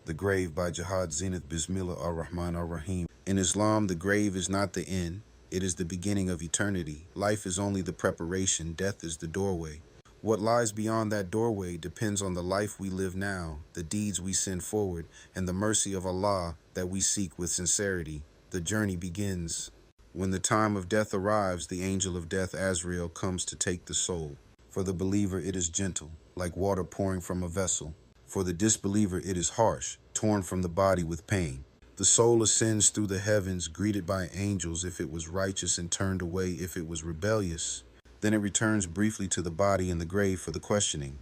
The Grave by Jihad Zenith Bismillah ar-Rahman ar-Rahim. In Islam, the grave is not the end. It is the beginning of eternity. Life is only the preparation. Death is the doorway. What lies beyond that doorway depends on the life we live now, the deeds we send forward, and the mercy of Allah that we seek with sincerity. The journey begins. When the time of death arrives, the angel of death, Azrael, comes to take the soul. For the believer, it is gentle, like water pouring from a vessel. For the disbeliever, it is harsh, torn from the body with pain. The soul ascends through the heavens, greeted by angels if it was righteous and turned away if it was rebellious. Then it returns briefly to the body in the grave for the questioning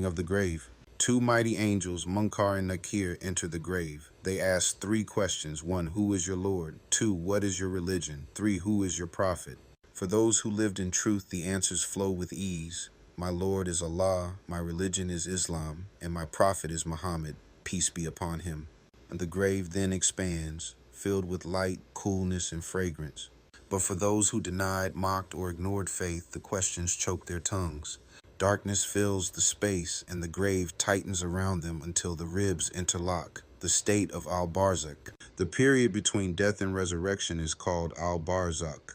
of the grave. Two mighty angels, Munkar and Nakir, enter the grave. They ask three questions. 1. Who is your Lord? 2. What is your religion? 3. Who is your prophet? For those who lived in truth, the answers flow with ease. My Lord is Allah, my religion is Islam, and my prophet is Muhammad, peace be upon him. And the grave then expands, filled with light, coolness, and fragrance. But for those who denied, mocked, or ignored faith, the questions choke their tongues. Darkness fills the space, and the grave tightens around them until the ribs interlock, the state of al-Barzakh. The period between death and resurrection is called al-Barzakh,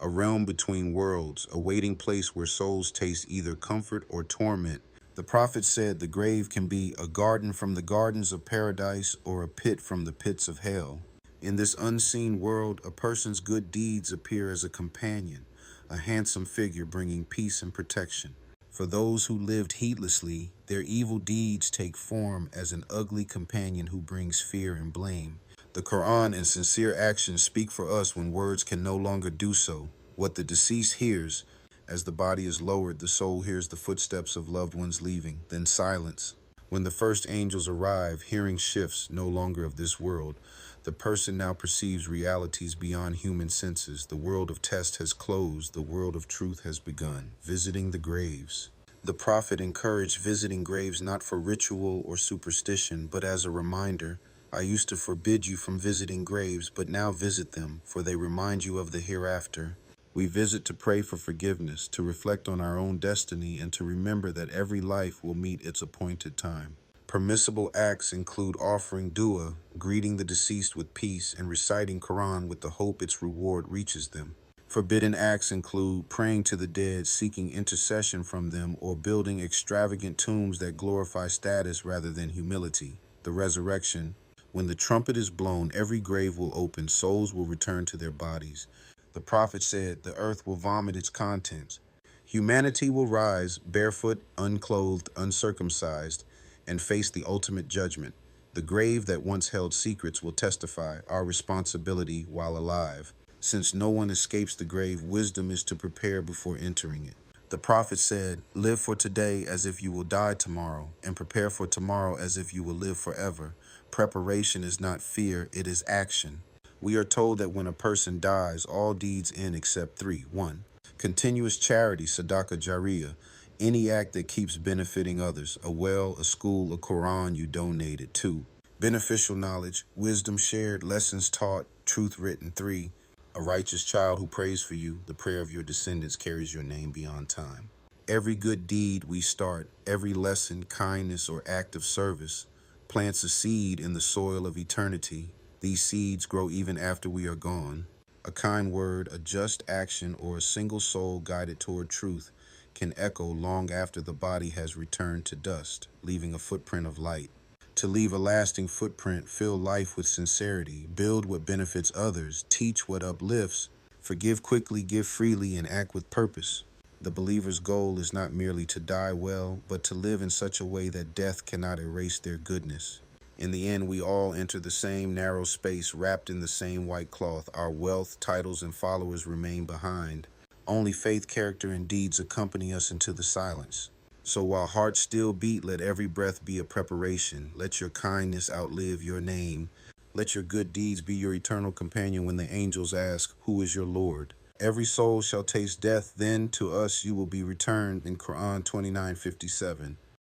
a realm between worlds, a waiting place where souls taste either comfort or torment. The prophet said the grave can be a garden from the gardens of paradise or a pit from the pits of hell. In this unseen world, a person's good deeds appear as a companion, a handsome figure bringing peace and protection. For those who lived heedlessly, their evil deeds take form as an ugly companion who brings fear and blame. The Quran and sincere actions speak for us when words can no longer do so. What the deceased hears, as the body is lowered, the soul hears the footsteps of loved ones leaving, then silence. When the first angels arrive, hearing shifts, no longer of this world. The person now perceives realities beyond human senses. The world of test has closed. The world of truth has begun. Visiting the graves. The prophet encouraged visiting graves not for ritual or superstition, but as a reminder. I used to forbid you from visiting graves, but now visit them, for they remind you of the hereafter. We visit to pray for forgiveness, to reflect on our own destiny, and to remember that every life will meet its appointed time. Permissible acts include offering dua, greeting the deceased with peace, and reciting Quran with the hope its reward reaches them. Forbidden acts include praying to the dead, seeking intercession from them, or building extravagant tombs that glorify status rather than humility. The resurrection. When the trumpet is blown, every grave will open, souls will return to their bodies. The prophet said, the earth will vomit its contents. Humanity will rise, barefoot, unclothed, uncircumcised, and face the ultimate judgment. The grave that once held secrets will testify our responsibility while alive. Since no one escapes the grave, wisdom is to prepare before entering it. The prophet said, live for today as if you will die tomorrow, and prepare for tomorrow as if you will live forever. Preparation is not fear, it is action. We are told that when a person dies, all deeds end except 3. 1. Continuous charity, Sadaqah Jariyah. Any act that keeps benefiting others, a well, a school, a Quran you donated. 2. Beneficial knowledge, wisdom shared, lessons taught, truth written. 3. A righteous child who prays for you, the prayer of your descendants carries your name beyond time. Every good deed we start, every lesson, kindness, or act of service, plants a seed in the soil of eternity. These seeds grow even after we are gone. A kind word, a just action, or a single soul guided toward truth can echo long after the body has returned to dust, leaving a footprint of light. To leave a lasting footprint, fill life with sincerity, build what benefits others, teach what uplifts, forgive quickly, give freely, and act with purpose. The believer's goal is not merely to die well, but to live in such a way that death cannot erase their goodness. In the end, we all enter the same narrow space, wrapped in the same white cloth. Our wealth, titles, and followers remain behind. Only faith, character, and deeds accompany us into the silence. So while hearts still beat, let every breath be a preparation. Let your kindness outlive your name. Let your good deeds be your eternal companion when the angels ask, who is your Lord? Every soul shall taste death, then to us you will be returned in Quran 29:57.